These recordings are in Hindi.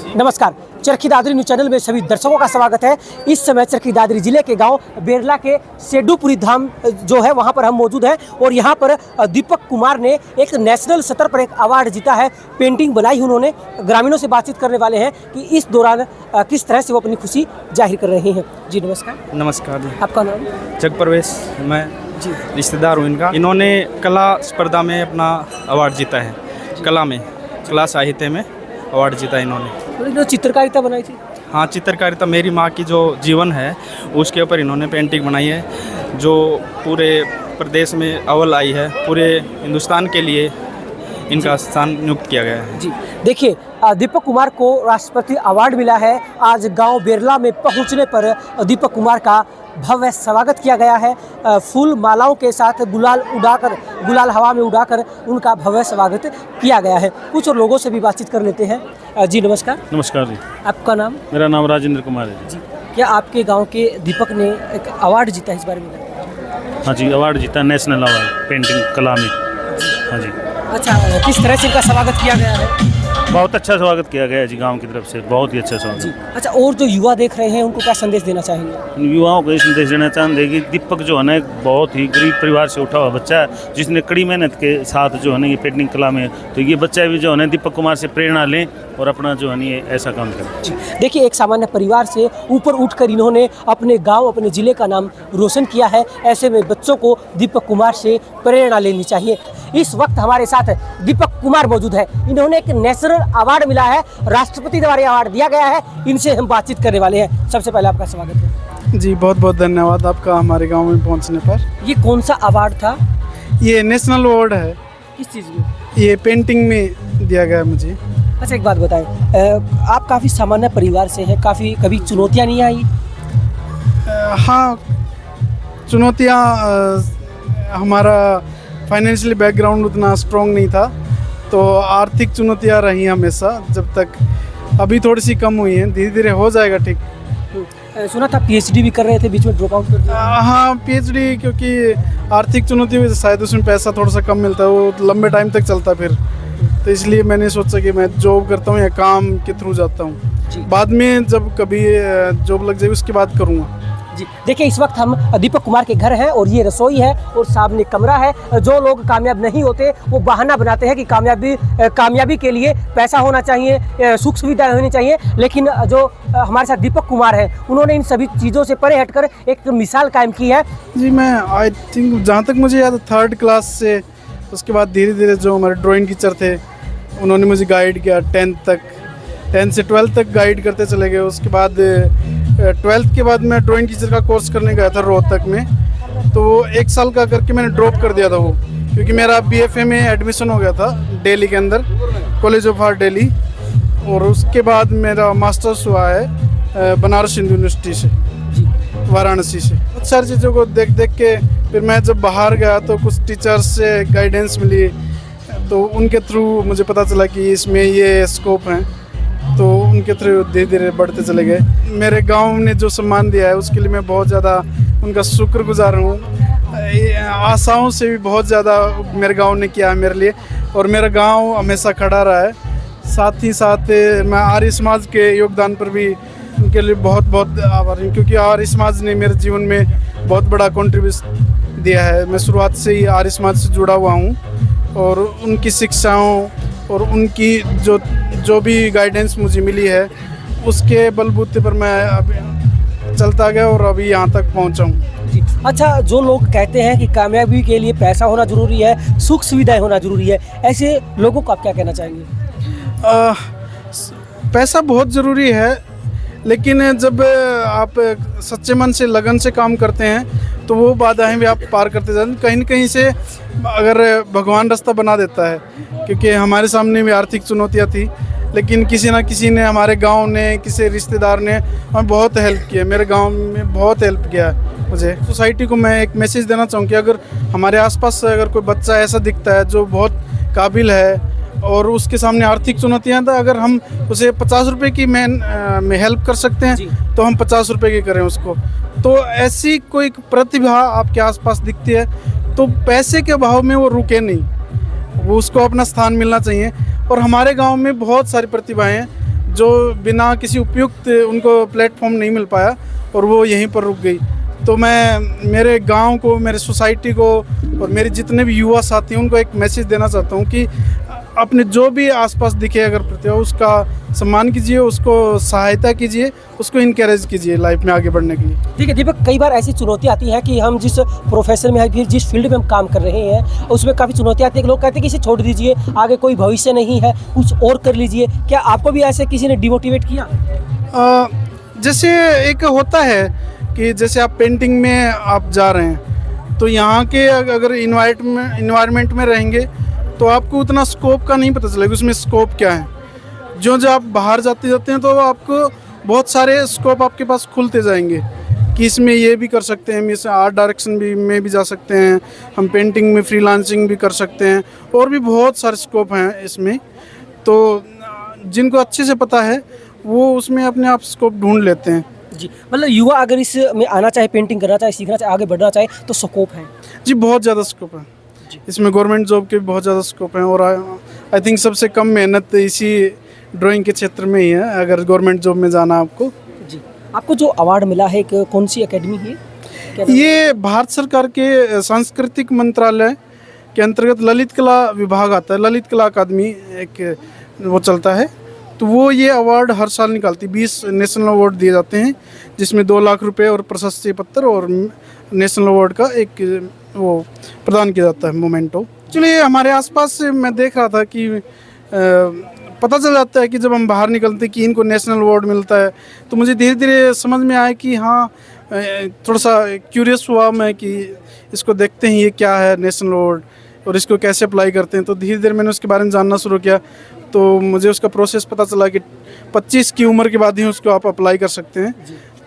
नमस्कार, चरखी दादरी न्यूज़ चैनल में सभी दर्शकों का स्वागत है। इस समय चरखी दादरी जिले के गांव बेरला के सेडूपुरी धाम जो है वहां पर हम मौजूद हैं और यहां पर दीपक कुमार ने एक नेशनल स्तर पर एक अवार्ड जीता है। पेंटिंग बनाई उन्होंने। ग्रामीणों से बातचीत करने वाले हैं कि इस दौरान किस तरह से वो अपनी खुशी जाहिर कर रहे हैं। जी नमस्कार। नमस्कार जी। आपका नाम? जगप्रवेश, मैं जी रिश्तेदार हूँ इनका। इन्होंने कला स्पर्धा में अपना अवार्ड जीता है। कला में, कला साहित्य में अवार्ड जीता इन्होंने। जो चित्रकारिता बनाई थी? हाँ, चित्रकारिता मेरी माँ की जो जीवन है उसके ऊपर इन्होंने पेंटिंग बनाई है, जो पूरे प्रदेश में अव्वल आई है। पूरे हिंदुस्तान के लिए इनका स्थान नियुक्त किया गया है। जी देखिए, दीपक कुमार को राष्ट्रपति अवार्ड मिला है। आज गांव बेरला में पहुंचने पर दीपक कुमार का भव्य स्वागत किया गया है। फूल मालाओं के साथ गुलाल हवा में उड़ाकर उनका भव्य स्वागत किया गया है। कुछ लोगों से भी बातचीत कर लेते हैं। जी नमस्कार। नमस्कार जी। आपका नाम? मेरा नाम राजेंद्र कुमार है जी। क्या आपके गांव के दीपक ने एक अवार्ड जीता है, इस बारे में? हाँ जी, अवार्ड जीता, नेशनल अवार्ड पेंटिंग कला में। हाँ जी। अच्छा, किस तरह से इनका स्वागत किया गया है? बहुत अच्छा स्वागत किया गया है जी, गांव की तरफ से बहुत ही अच्छा स्वागत। जी अच्छा, और जो युवा देख रहे हैं उनको क्या संदेश देना चाहेंगे? युवाओं को ये संदेश देना चाहेंगे कि दीपक जो है ना, एक बहुत ही गरीब परिवार से उठा हुआ बच्चा है, जिसने कड़ी मेहनत के साथ जो है ना ये पेंटिंग कला में, तो ये बच्चा भी जो है ना दीपक कुमार से प्रेरणा लें और अपना जो है ना ये ऐसा काम करें। जी देखिए, एक सामान्य परिवार से ऊपर उठकर इन्होंने अपने गांव, अपने ज़िले का नाम रोशन किया है। ऐसे में बच्चों को दीपक कुमार से प्रेरणा लेनी चाहिए। इस वक्त हमारे साथ दीपक कुमार मौजूद है। इन्होंने एक नेशनल अवार्ड मिला है, राष्ट्रपति द्वारा अवार्ड दिया गया है। इनसे हम बातचीत करने वाले हैं। सबसे पहले आपका स्वागत है। जी बहुत बहुत धन्यवाद आपका हमारे गांव में पहुंचने पर। ये कौन सा अवार्ड था? ये नेशनल अवार्ड है। किस चीज़ में? ये पेंटिंग में दिया गया मुझे। अच्छा, एक बात बताएं, आप काफ़ी सामान्य परिवार से हैं, कभी चुनौतियाँ नहीं आई? हाँ, चुनौतियाँ, हमारा फाइनेंशियली बैकग्राउंड उतना स्ट्रॉन्ग नहीं था, तो आर्थिक चुनौतियाँ रही हमेशा। जब तक अभी थोड़ी सी कम हुई हैं, धीरे धीरे हो जाएगा ठीक। सुना था पीएचडी भी कर रहे थे, बीच में ड्रॉप आउट कर दिया? हाँ, पीएचडी, क्योंकि आर्थिक चुनौती में शायद उसमें पैसा थोड़ा सा कम मिलता है, वो लंबे टाइम तक चलता फिर, तो इसलिए मैंने सोचा कि मैं जॉब करता हूँ या काम के थ्रू जाता हूँ। बाद में जब कभी जॉब लग जाए उसके बाद करूँगा। जी देखिए, इस वक्त हम दीपक कुमार के घर हैं और ये रसोई है और सामने कमरा है। जो लोग कामयाब नहीं होते वो बहाना बनाते हैं कि कामयाबी के लिए पैसा होना चाहिए, सुख सुविधा होनी चाहिए, लेकिन जो हमारे साथ दीपक कुमार है उन्होंने इन सभी चीज़ों से परे हटकर एक मिसाल कायम की है। जी, मैं आई थिंक जहाँ तक मुझे याद है 3rd क्लास से, उसके बाद धीरे धीरे जो हमारे ड्राइंग टीचर थे उन्होंने मुझे गाइड किया 10 से 12 तक गाइड करते चले गए। उसके बाद 12th के बाद मैं ड्राइंग टीचर का कोर्स करने गया था रोहतक में, तो वो 1 साल का करके मैंने ड्रॉप कर दिया था वो, क्योंकि मेरा BFA में एडमिशन हो गया था दिल्ली के अंदर, कॉलेज ऑफ आर्ट दिल्ली। और उसके बाद मेरा मास्टर्स हुआ है बनारस हिंदू यूनिवर्सिटी से, वाराणसी से। बहुत सारी चीज़ों को देख देख के फिर मैं जब बाहर गया तो कुछ टीचर्स से गाइडेंस मिली, तो उनके थ्रू मुझे पता चला कि इसमें ये स्कोप है, तो उनके थ्रू धीरे धीरे बढ़ते चले गए। मेरे गांव ने जो सम्मान दिया है उसके लिए मैं बहुत ज़्यादा उनका शुक्रगुजार हूँ। आशाओं से भी बहुत ज़्यादा मेरे गांव ने किया है मेरे लिए, और मेरा गांव हमेशा खड़ा रहा है। साथ ही साथ मैं आर्य समाज के योगदान पर भी उनके लिए बहुत बहुत आभारी हूँ, क्योंकि आर्य समाज ने मेरे जीवन में बहुत बड़ा कंट्रीब्यूशन दिया है। मैं शुरुआत से ही आर्य समाज से जुड़ा हुआ हूँ, और उनकी शिक्षाओं और उनकी जो भी गाइडेंस मुझे मिली है उसके बलबूते पर मैं अभी चलता गया और अभी यहाँ तक पहुँचा हूँ। जी अच्छा, जो लोग कहते हैं कि कामयाबी के लिए पैसा होना ज़रूरी है, सुख सुविधाएं होना ज़रूरी है, ऐसे लोगों को आप क्या कहना चाहेंगे? पैसा बहुत ज़रूरी है, लेकिन जब आप सच्चे मन से लगन से काम करते हैं तो वो बाधाएं भी आप पार करते जाते हैं। कहीं न कहीं से अगर भगवान रास्ता बना देता है, क्योंकि हमारे सामने भी आर्थिक चुनौतियां थी, लेकिन किसी ना किसी ने, हमारे गांव ने, किसी रिश्तेदार ने हमें बहुत हेल्प किया। मेरे गांव में बहुत हेल्प किया मुझे। सोसाइटी को मैं एक मैसेज देना चाहूँ कि अगर हमारे आसपास अगर कोई बच्चा ऐसा दिखता है जो बहुत काबिल है और उसके सामने आर्थिक चुनौतियाँ, तो अगर हम उसे 50 रुपये की में हेल्प कर सकते हैं तो हम 50 रुपये की करें उसको। तो ऐसी कोई प्रतिभा आपके आसपास दिखती है तो पैसे के अभाव में वो रुके नहीं, वो उसको अपना स्थान मिलना चाहिए। और हमारे गांव में बहुत सारी प्रतिभाएं हैं जो बिना किसी उपयुक्त उनको प्लेटफॉर्म नहीं मिल पाया और वो यहीं पर रुक गई। तो मैं मेरे गांव को, मेरे सोसाइटी को और मेरे जितने भी युवा साथी हैं उनको एक मैसेज देना चाहता हूं कि अपने जो भी आसपास दिखे अगर प्रतिभा, उसका सम्मान कीजिए, उसको सहायता कीजिए, उसको इनकरेज कीजिए लाइफ में आगे बढ़ने के लिए। ठीक है दीपक, कई बार ऐसी चुनौती आती है कि हम जिस प्रोफेशन में है, फिर जिस फील्ड में हम काम कर रहे हैं उसमें काफ़ी चुनौती आती है कि लोग कहते हैं कि इसे छोड़ दीजिए, आगे कोई भविष्य नहीं है, कुछ और कर लीजिए। क्या आपको भी ऐसे किसी ने डिमोटिवेट किया? जैसे एक होता है कि जैसे आप पेंटिंग में आप जा रहे हैं तो यहाँ के अगर इन्वायरमेंट में रहेंगे तो आपको उतना स्कोप का नहीं पता चलेगा उसमें स्कोप क्या है। जो आप बाहर जाते हैं तो आपको बहुत सारे स्कोप आपके पास खुलते जाएंगे कि इसमें ये भी कर सकते हैं, हम इस आर्ट डायरेक्शन में भी जा सकते हैं, हम पेंटिंग में फ्रीलांसिंग भी कर सकते हैं, और भी बहुत सारे स्कोप हैं इसमें। तो जिनको अच्छे से पता है वो उसमें अपने आप स्कोप ढूंढ लेते हैं। जी, मतलब युवा अगर इसमें आना चाहे, पेंटिंग करना चाहे, सीखना चाहे, आगे बढ़ना चाहे तो स्कोप है। जी, बहुत ज़्यादा स्कोप है इसमें, गवर्नमेंट जॉब के भी बहुत ज़्यादा स्कोप है, और आई थिंक सबसे कम मेहनत इसी ड्राइंग के क्षेत्र में ही है अगर गवर्नमेंट जॉब में जाना आपको। जी, आपको जो अवार्ड मिला है कौन सी एकेडमी है? ये भारत सरकार के सांस्कृतिक मंत्रालय के अंतर्गत ललित कला विभाग आता है, ललित कला अकादमी एक वो चलता है, तो वो ये अवार्ड हर साल निकालती। 20 नेशनल अवार्ड दिए जाते हैं जिसमें 2 लाख रुपए और प्रशस्ति पत्र और नेशनल अवार्ड का एक वो प्रदान किया जाता है, मोमेंटो। चलिए, हमारे आसपास से मैं देख रहा था कि पता चल जाता है कि जब हम बाहर निकलते कि इनको नेशनल अवार्ड मिलता है, तो मुझे धीरे धीरे समझ में आया कि हाँ, थोड़ा सा क्यूरियस हुआ मैं कि इसको देखते हैं ये क्या है नेशनल अवार्ड और इसको कैसे अप्लाई करते हैं। तो धीरे धीरे मैंने उसके बारे में जानना शुरू किया, तो मुझे उसका प्रोसेस पता चला कि 25 की उम्र के बाद ही उसको आप अप्लाई कर सकते हैं।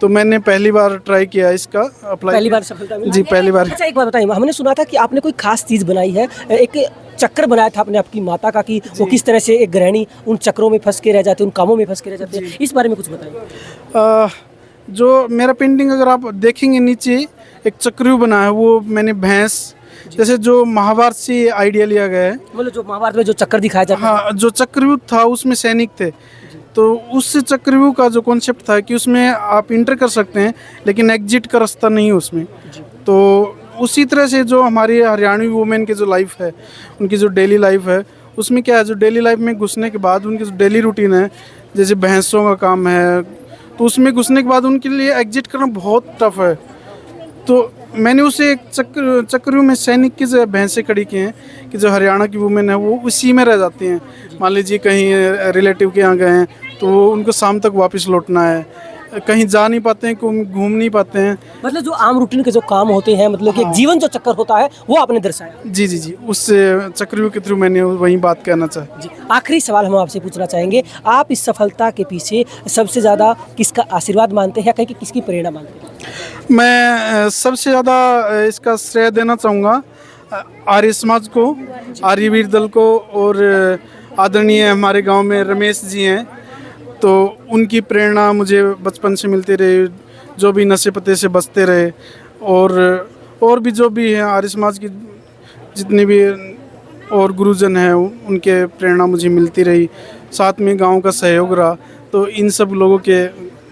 तो मैंने पहली बार ट्राई किया इसका अप्लाई। पहली बार सफलता मिली? जी, पहली बार। अच्छा, एक बात बताइए, हमने सुना था कि आपने कोई खास चीज़ बनाई है, एक चक्र बनाया था आपने आपकी माता का, कि वो किस तरह से एक गृहिणी उन चक्रों में फंस के रह जाती है, उन कामों में फंस के रह जाती है, इस बारे में कुछ बताइए। जो मेरा पेंटिंग अगर आप देखेंगे नीचे एक चक्रव्यूह बना है, वो मैंने भैंस, जैसे जो महाभारत से आइडिया लिया गया है, मतलब जो महाभारत में जो चक्कर दिखाया जाता है। हाँ, जो चक्रव्यूह था उसमें सैनिक थे, तो उस चक्रव्यूह का जो कॉन्सेप्ट था कि उसमें आप इंटर कर सकते हैं लेकिन एग्जिट का रास्ता नहीं है उसमें। तो उसी तरह से जो हमारी हरियाणवी वुमेन की जो लाइफ है, उनकी जो डेली लाइफ है, उसमें क्या है, जो डेली लाइफ में घुसने के बाद उनकी जो डेली रूटीन है, जैसे भैंसों का काम है, तो उसमें घुसने के बाद उनके लिए एग्जिट करना बहुत टफ है। तो मैंने उसे एक चक्रव्यूह में सैनिक की जो भैंसें खड़ी की हैं कि जो हरियाणा की वुमेन है वो उसी में रह जाती हैं। मान लीजिए कहीं रिलेटिव के यहाँ गए हैं तो उनको शाम तक वापस लौटना है, कहीं जा नहीं पाते हैं, घूम नहीं पाते हैं, मतलब जो आम रूटीन के जो काम होते हैं, मतलब कि एक जीवन जो चक्कर होता है वो आपने दर्शाया। जी जी जी, उस चक्रव्यूह के थ्रू मैंने वही बात कहना चाहा। जी, आखिरी सवाल हम आपसे पूछना चाहेंगे, आप इस सफलता के पीछे सबसे ज़्यादा किसका आशीर्वाद मानते हैं, या कहीं कि किसकी प्रेरणा मानते हैं? मैं सबसे ज़्यादा इसका श्रेय देना चाहूँगा आर्य समाज को, आर्यवीर दल को, और आदरणीय हमारे गांव में रमेश जी हैं, तो उनकी प्रेरणा मुझे बचपन से मिलती रही, जो भी नशे पते से बचते रहे, और भी जो भी हैं आर्य समाज की जितने भी और गुरुजन हैं उनके प्रेरणा मुझे मिलती रही, साथ में गांव का सहयोग रहा। तो इन सब लोगों के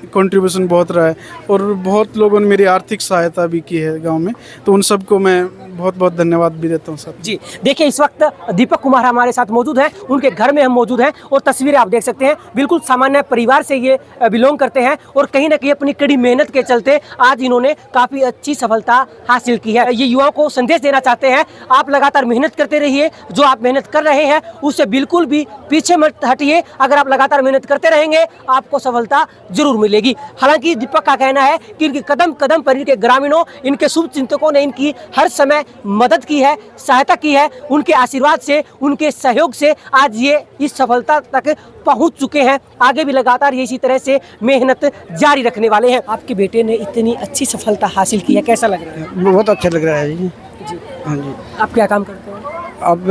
कंट्रीब्यूशन बहुत रहा है, और बहुत लोगों ने मेरी आर्थिक सहायता भी की है गांव में, तो उन सबको मैं बहुत बहुत धन्यवाद भी देता हूं सर। जी, देखिए इस वक्त दीपक कुमार हमारे साथ मौजूद हैं, उनके घर में हम मौजूद हैं, और तस्वीरें आप देख सकते हैं, बिल्कुल सामान्य परिवार से ये बिलोंग करते हैं, और कहीं ना कहीं अपनी कड़ी मेहनत के चलते आज इन्होंने काफ़ी अच्छी सफलता हासिल की है। ये युवाओं को संदेश देना चाहते हैं, आप लगातार मेहनत करते रहिए, जो आप मेहनत कर रहे हैं उससे बिल्कुल भी पीछे मत हटिए, अगर आप लगातार मेहनत करते रहेंगे आपको सफलता जरूर मिलेगी। हालांकि दीपक का कहना है कि इनके कदम कदम पर इनके ग्रामीणों, इनके शुभ चिंतकों ने इनकी हर समय मदद की है, सहायता की है, उनके आशीर्वाद से, उनके सहयोग से आज ये इस सफलता तक पहुंच चुके हैं। आगे भी लगातार ये इसी तरह से मेहनत जारी रखने वाले हैं। आपके बेटे ने इतनी अच्छी सफलता हासिल की है, कैसा लग रहा है? बहुत अच्छा लग रहा है जी। हाँ जी। आप क्या काम करते हैं? अब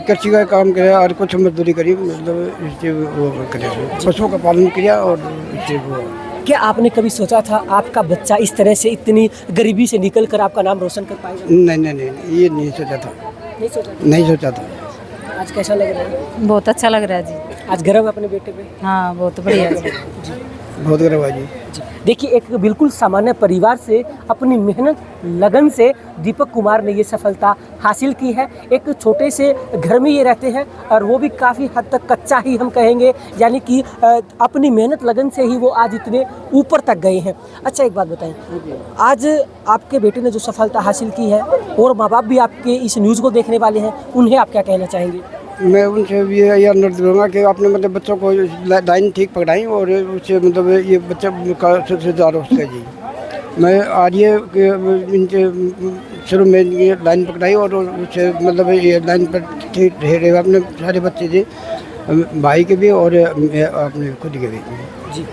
कृषि का काम किया और कुछ मजदूरी करी, मतलब इससे वो करे, पशुओं का पालन किया और इससे वो। क्या आपने कभी सोचा था आपका बच्चा इस तरह से इतनी गरीबी से निकल कर आपका नाम रोशन कर पाएगा? नहीं, ये नहीं सोचा था। नहीं सोचा? नहीं सोचा था। आज कैसा लग रहा है? बहुत अच्छा लग रहा है जी। आज गर्व है अपने बेटे पे? हाँ बहुत बढ़िया जी। बहुत गर्व है जी। जी देखिए, एक बिल्कुल सामान्य परिवार से अपनी मेहनत लगन से दीपक कुमार ने ये सफलता हासिल की है। एक छोटे से घर में ये रहते हैं और वो भी काफ़ी हद तक कच्चा ही हम कहेंगे, यानी कि अपनी मेहनत लगन से ही वो आज इतने ऊपर तक गए हैं। अच्छा एक बात बताएं, आज आपके बेटे ने जो सफलता हासिल की है और माँ बाप भी आपके इस न्यूज़ को देखने वाले हैं, उन्हें आप क्या कहना चाहेंगे? मैं उनसे भी ये अनुरोध करूँगा कि अपने मतलब बच्चों को लाइन ठीक पकड़ाएं और उससे मतलब ये बच्चा का सुधार हो सके जी। मैं आज ये इनसे शुरू में ये लाइन पकड़ाई और उससे मतलब ये लाइन पर ठीक रहे अपने सारे बच्चे जी, भाई के भी और अपने खुद के भी। जी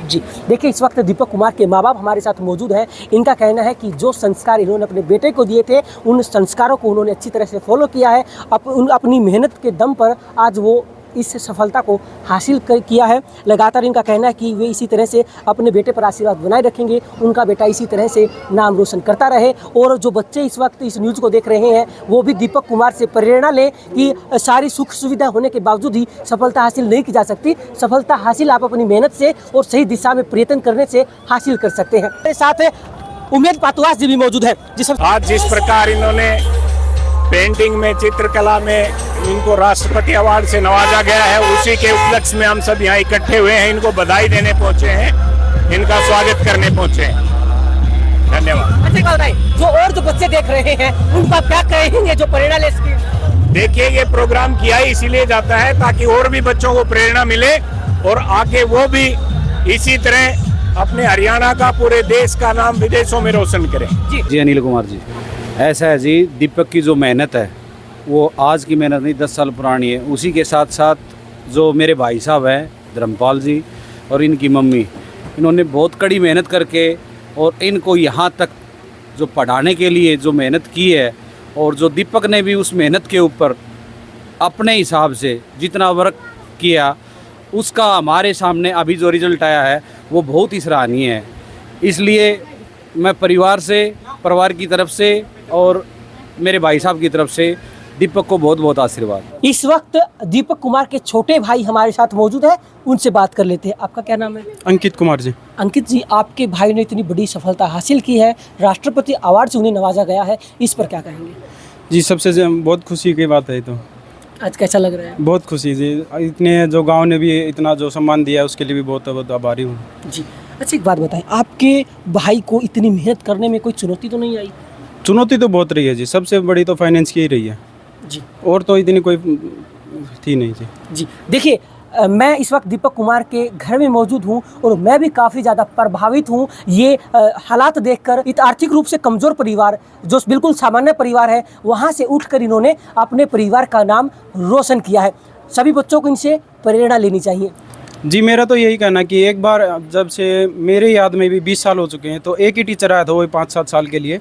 जी देखिए, इस वक्त दीपक कुमार के माँ बाप हमारे साथ मौजूद हैं। इनका कहना है कि जो संस्कार इन्होंने अपने बेटे को दिए थे, उन संस्कारों को उन्होंने अच्छी तरह से फॉलो किया है। अपनी मेहनत के दम पर आज वो इस सफलता को हासिल किया है। लगातार इनका कहना है कि वे इसी तरह से अपने बेटे पर आशीर्वाद बनाए रखेंगे, उनका बेटा इसी तरह से नाम रोशन करता रहे। और जो बच्चे इस वक्त इस न्यूज़ को देख रहे हैं, वो भी दीपक कुमार से प्रेरणा लें कि सारी सुख सुविधा होने के बावजूद ही सफलता हासिल नहीं की जा सकती। सफलता हासिल आप अपनी मेहनत से और सही दिशा में प्रयत्न करने से हासिल कर सकते हैं। मेरे साथ उमेद पातुआस जी भी मौजूद है। आज जिस प्रकार इन्होंने पेंटिंग में, चित्रकला में इनको राष्ट्रपति अवार्ड से नवाजा गया है, उसी के उपलक्ष्य में हम सब यहाँ इकट्ठे हुए हैं। इनको बधाई देने पहुँचे हैं, इनका स्वागत करने पहुँचे हैं। धन्यवाद। अच्छा बताइए, जो और जो बच्चे देख रहे हैं उनको आप क्या कहेंगे जो प्रेरणा ले सके? देखिए, ये प्रोग्राम किया ही इसीलिए जाता है ताकि और भी बच्चों को प्रेरणा मिले और आगे वो भी इसी तरह अपने हरियाणा का, पूरे देश का नाम विदेशों में रोशन करें। जी अनिल कुमार जी, ऐसा है जी, दीपक की जो मेहनत है वो आज की मेहनत नहीं, 10 साल पुरानी है। उसी के साथ साथ जो मेरे भाई साहब हैं धर्मपाल जी और इनकी मम्मी, इन्होंने बहुत कड़ी मेहनत करके और इनको यहाँ तक जो पढ़ाने के लिए जो मेहनत की है, और जो दीपक ने भी उस मेहनत के ऊपर अपने हिसाब से जितना वर्क किया, उसका हमारे सामने अभी जो रिज़ल्ट आया है वो बहुत ही सराहनीय है। इसलिए मैं परिवार की तरफ से और मेरे भाई साहब की तरफ से दीपक को बहुत बहुत आशीर्वाद। इस वक्त दीपक कुमार के छोटे भाई हमारे साथ मौजूद है, उनसे बात कर लेते हैं। आपका क्या नाम है? अंकित कुमार जी। अंकित जी, आपके भाई ने इतनी बड़ी सफलता हासिल की है, राष्ट्रपति अवार्ड से उन्हें नवाजा गया है, इस पर क्या कहेंगे? जी सबसे बहुत खुशी की बात है। तो आज कैसा लग रहा है? बहुत खुशी जी, इतने जो गांव ने भी इतना जो सम्मान दिया उसके लिए भी बहुत बहुत आभारी हूँ जी। अच्छा एक बात बताएं, आपके भाई को इतनी मेहनत करने में कोई चुनौती तो नहीं आई? चुनौती तो बहुत रही है जी, सबसे बड़ी तो फाइनेंस की ही रही है जी, और तो इतनी कोई थी नहीं जी। जी देखिए, मैं इस वक्त दीपक कुमार के घर में मौजूद हूं और मैं भी काफ़ी ज़्यादा प्रभावित हूं ये हालात देखकर। इत आर्थिक रूप से कमज़ोर परिवार, जो बिल्कुल सामान्य परिवार है, वहां से उठकर इन्होंने अपने परिवार का नाम रोशन किया है। सभी बच्चों को इनसे प्रेरणा लेनी चाहिए। जी मेरा तो यही कहना कि एक बार जब से मेरे याद में भी 20 साल हो चुके हैं, तो एक ही टीचर आया था वो 5-7 साल के लिए।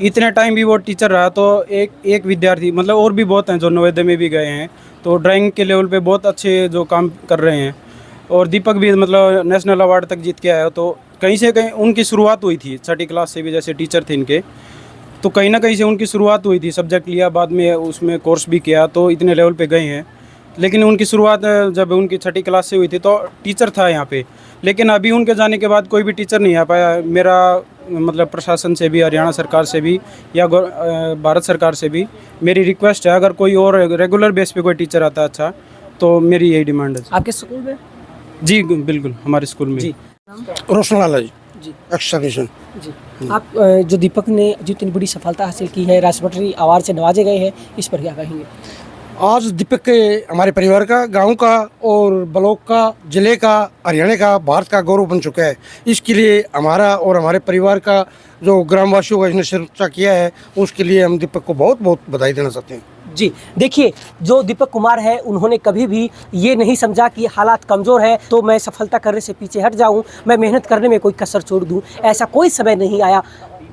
इतने टाइम भी वो टीचर रहा तो एक विद्यार्थी, मतलब और भी बहुत हैं जो नवोदय में भी गए हैं, तो ड्राइंग के लेवल पे बहुत अच्छे जो काम कर रहे हैं। और दीपक भी मतलब नेशनल अवार्ड तक जीत के आया। तो कहीं से कहीं उनकी शुरुआत हुई थी, 6ठी क्लास से भी, जैसे टीचर थे इनके, तो कहीं ना कहीं से उनकी शुरुआत हुई थी। सब्जेक्ट लिया, बाद में उसमें कोर्स भी किया, तो इतने लेवल पे गए हैं। लेकिन उनकी शुरुआत जब उनकी 6ठी क्लास से हुई थी तो टीचर था यहाँ पे, लेकिन अभी उनके जाने के बाद कोई भी टीचर नहीं आ पाया। मेरा मतलब प्रशासन से भी, हरियाणा सरकार से भी या भारत सरकार से भी मेरी रिक्वेस्ट है, अगर कोई और रेगुलर बेस पे कोई टीचर आता है अच्छा, तो मेरी यही डिमांड है। आपके स्कूल में? जी बिल्कुल, हमारे स्कूल में। जी रोशन लाला जी, जी एक्स्ट्रा मिशन। जी आप जो दीपक ने जितनी बड़ी सफलता हासिल की है, राष्ट्रपति अवार्ड से नवाजे गए हैं, इस पर क्या कहेंगे? आज दीपक के हमारे परिवार का, गांव का और ब्लॉक का, जिले का, हरियाणा का, भारत का गौरव बन चुका है। इसके लिए हमारा और हमारे परिवार का जो ग्रामवासियों का इसने सुरक्षा किया है, उसके लिए हम दीपक को बहुत बहुत बधाई देना चाहते हैं। जी देखिए, जो दीपक कुमार है, उन्होंने कभी भी ये नहीं समझा कि हालात कमज़ोर है तो मैं सफलता करने से पीछे हट जाऊं, मैं मेहनत करने में कोई कसर छोड़ दूं। ऐसा कोई समय नहीं आया।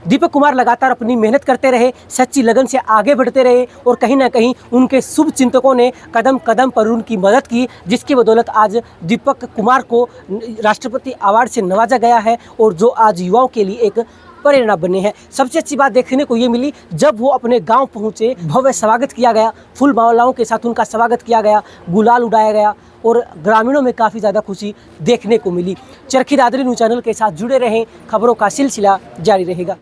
दीपक कुमार लगातार अपनी मेहनत करते रहे, सच्ची लगन से आगे बढ़ते रहे और कहीं ना कहीं उनके शुभ चिंतकों ने कदम कदम पर उनकी मदद की, जिसकी बदौलत आज दीपक कुमार को राष्ट्रपति अवार्ड से नवाजा गया है और जो आज युवाओं के लिए एक प्रेरणा बने हैं। सबसे अच्छी बात देखने को ये मिली जब वो अपने गांव पहुंचे, भव्य स्वागत किया गया, फूल मालाओं के साथ उनका स्वागत किया गया, गुलाल उड़ाया गया और ग्रामीणों में काफ़ी ज़्यादा खुशी देखने को मिली। चरखी दादरी न्यूज़ चैनल के साथ जुड़े रहें, खबरों का सिलसिला जारी रहेगा।